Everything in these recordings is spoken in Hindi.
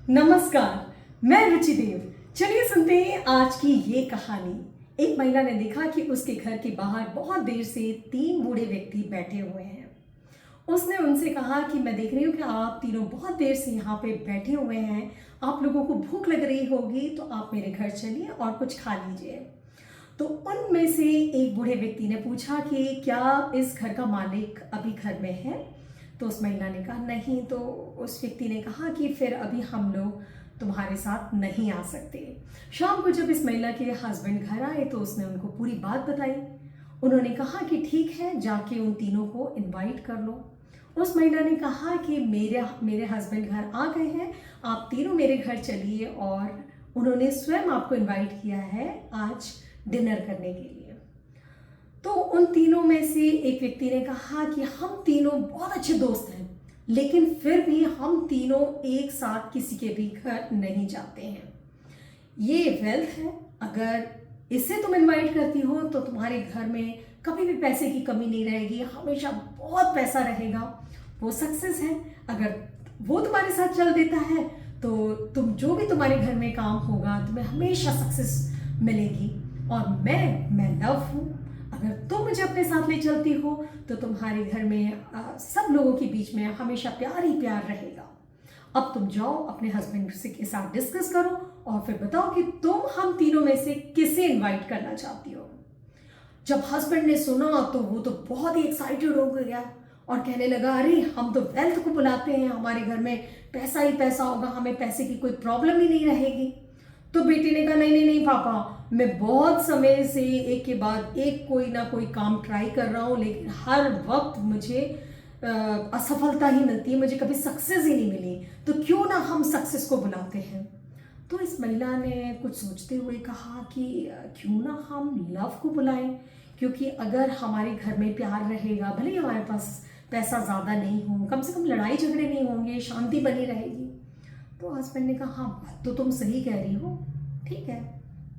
नमस्कार, मैं रुचि देव। चलिए सुनते हैं आज की ये कहानी। एक महिला ने देखा कि उसके घर के बाहर बहुत देर से 3 बूढ़े व्यक्ति बैठे हुए हैं। उसने उनसे कहा कि मैं देख रही हूँ कि आप तीनों बहुत देर से यहाँ पे बैठे हुए हैं। आप लोगों को भूख लग रही होगी तो आप मेरे घर चलिए और कुछ खा लीजिए। तो उनमें से एक बूढ़े व्यक्ति ने पूछा कि क्या इस घर का मालिक अभी घर में है? तो उस महिला ने कहा नहीं। तो उस व्यक्ति ने कहा कि फिर अभी हम लोग तुम्हारे साथ नहीं आ सकते। शाम को जब इस महिला के हस्बैंड घर आए तो उसने उनको पूरी बात बताई। उन्होंने कहा कि ठीक है, जाके उन तीनों को इनवाइट कर लो। उस महिला ने कहा कि मेरे हस्बैंड घर आ गए हैं, आप तीनों मेरे घर चलिए, और उन्होंने स्वयं आपको इनवाइट किया है आज डिनर करने के लिए। तो उन तीनों में से एक व्यक्ति ने कहा कि हम तीनों बहुत अच्छे दोस्त हैं, लेकिन फिर भी हम तीनों एक साथ किसी के भी घर नहीं जाते हैं। ये वेल्थ है, अगर इसे तुम इनवाइट करती हो तो तुम्हारे घर में कभी भी पैसे की कमी नहीं रहेगी, हमेशा बहुत पैसा रहेगा। वो सक्सेस है, अगर वो तुम्हारे साथ चल देता है तो तुम जो भी तुम्हारे घर में काम होगा तुम्हें हमेशा सक्सेस मिलेगी। और मैं लव हूँ, अगर तुम मुझे अपने साथ ले चलती हो तो तुम्हारे घर में सब लोगों के बीच में हमेशा प्यार ही प्यार रहेगा। अब तुम जाओ अपने हस्बैंड से के साथ डिस्कस करो और फिर बताओ कि तुम हम तीनों में से किसे इनवाइट करना चाहती हो। जब हस्बैंड ने सुना तो वो तो बहुत ही एक्साइटेड हो गया और कहने लगा, अरे हम तो वेल्थ को बुलाते हैं, हमारे घर में पैसा ही पैसा होगा, हमें पैसे की कोई प्रॉब्लम ही नहीं रहेगी। तो बेटी ने कहा नहीं नहीं नहीं पापा, मैं बहुत समय से एक के बाद एक कोई ना कोई काम ट्राई कर रहा हूँ, लेकिन हर वक्त मुझे असफलता ही मिलती है, मुझे कभी सक्सेस ही नहीं मिली। तो क्यों ना हम सक्सेस को बुलाते हैं। तो इस महिला ने कुछ सोचते हुए कहा कि क्यों ना हम लव को बुलाएं, क्योंकि अगर हमारे घर में प्यार रहेगा, भले ही हमारे पास पैसा ज़्यादा नहीं हो, कम से कम लड़ाई झगड़े नहीं होंगे, शांति बनी रहेगी। तो हस्बैंड ने कहा हाँ बात तो तुम सही कह रही हो, ठीक है,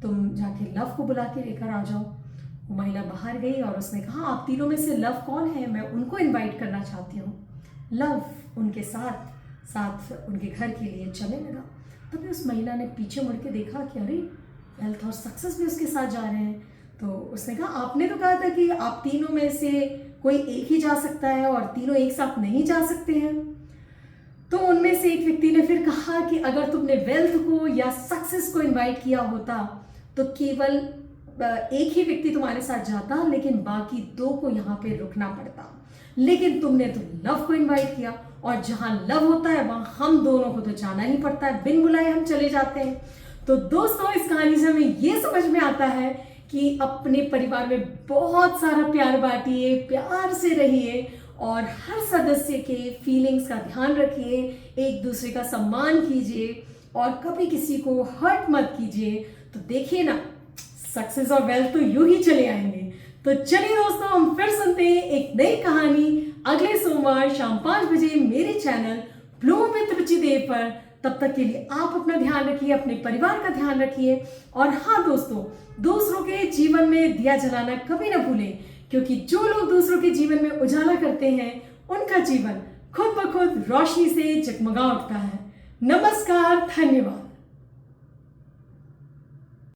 तुम जाके लव को बुला के लेकर आ जाओ। वो महिला बाहर गई और उसने कहा आप तीनों में से लव कौन है, मैं उनको इनवाइट करना चाहती हूँ। लव उनके साथ साथ उनके घर के लिए चलने लगा। तभी उस महिला ने पीछे मुड़ के देखा कि अरे वेल्थ और सक्सेस भी उसके साथ जा रहे हैं। तो उसने कहा आपने तो कहा था कि आप तीनों में से कोई एक ही जा सकता है और तीनों एक साथ नहीं जा सकते हैं। तो उनमें से एक व्यक्ति ने फिर कहा कि अगर तुमने वेल्थ को या सक्सेस को इनवाइट किया होता तो केवल एक ही व्यक्ति तुम्हारे साथ जाता, लेकिन बाकी 2 को यहाँ पे रुकना पड़ता। लेकिन तुमने तो लव को इनवाइट किया, और जहाँ लव होता है वहाँ हम दोनों को तो जाना ही पड़ता है, बिन बुलाए हम चले जाते हैं। तो दोस्तों इस कहानी से हमें ये समझ में आता है कि अपने परिवार में बहुत सारा प्यार बांटिए, प्यार से रहिए और हर सदस्य के फीलिंग्स का ध्यान रखिए, एक दूसरे का सम्मान कीजिए और कभी किसी को हर्ट मत कीजिए। तो देखिए ना, सक्सेस और वेल्थ तो यूं ही चले आएंगे। तो चलिए दोस्तों, हम फिर सुनते हैं एक नई कहानी अगले सोमवार शाम 5 बजे मेरे चैनल ब्लूम विद रुचि देव पर। तब तक के लिए आप अपना ध्यान रखिए, अपने परिवार का ध्यान रखिए, और हाँ दोस्तों, दूसरों के जीवन में दिया जलाना कभी ना भूलें, क्योंकि जो लोग दूसरों के जीवन में उजाला करते हैं उनका जीवन खुद ब खुद रोशनी से जगमगा उठता है। नमस्कार, धन्यवाद।